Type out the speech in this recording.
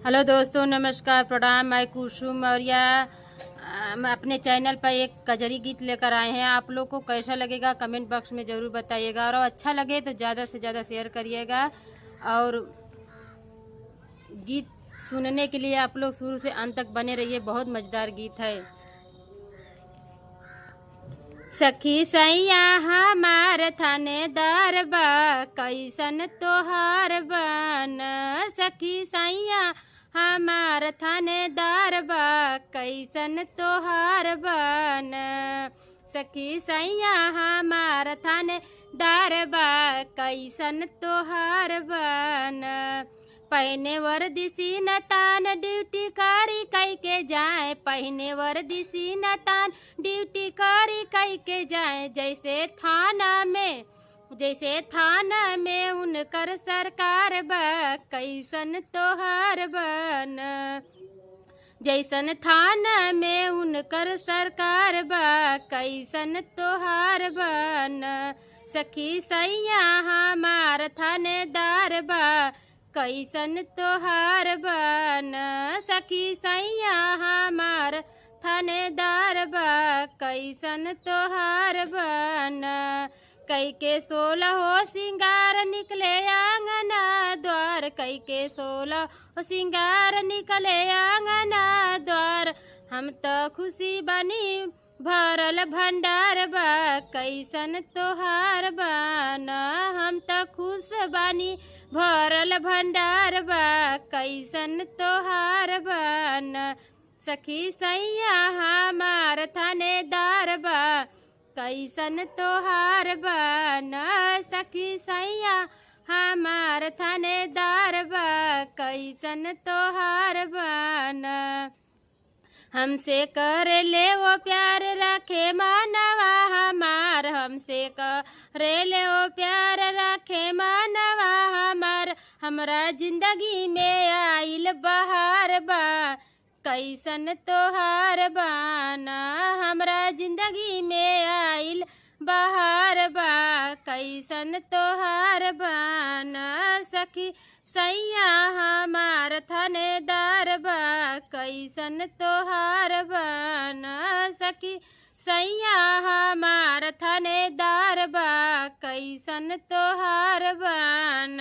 Hello दोस्तों, नमस्कार, प्रणाम। मैं कुसुम मौर्य अपने चैनल पर एक कजरी गीत लेकर आए हैं। आप लोग को कैसा लगेगा कमेंट बॉक्स में ज़रूर बताइएगा, और अच्छा लगे तो ज़्यादा से ज़्यादा शेयर करिएगा। और गीत सुनने के लिए आप लोग शुरू से अंत तक बने रहिए, बहुत मज़ेदार गीत है। सखी सैया हमार थानेदार बा, कैसन तोहार बन। सखी सैया हमार थानेदार बा, कैसन तोहार बन। सखी सैया हमार थानेदार बा, कैसन तोहार बन। पहने वर्दी सीना तान ड्यूटी करी कई के जाए, पहने वर्दी सीना तान ड्यूटी करी कई के जाए। जैसे थाना में उनकर सरकार बा, कैसन तोहार बन। जैसन थाना में उनकर सरकार बा, कैसन तोहार बन। सखी सैया हमार थानेदार बा, कैसन तोहार बन। सखी सैया हमार थानेदार बा, कैसन तोहार बन। कई के 16 हो सिंगार निकले आंगना द्वार, कई के 16 हो सिंगार निकले आंगना द्वार। हम तो खुशी बनी भरल भंडार बा, कैसन तोहार बन। हम तो खुश बानी भरल भंडार बा, कैसन तोहार बन। सखी सैया हमार थानेदार बा, कैसन तोहार बन। सखी सैया हमार थानेदार बा, कैसन तोहार बन। हमसे कर ले वो प्यार रखे मानवा हमार, हमसे कर ले वो प्यार रखे मानवा हमार। हमरा जिंदगी में आइल बहार बा, कैसन तोहार बन। हमरा जिंदगी में आइल बहार बा, कैसन तोहार बन। सखी सैया हमार थानेदार बा, कैसन तोहार बन। सखी सैया हमार थानेदार बा, कैसन तोहार बन।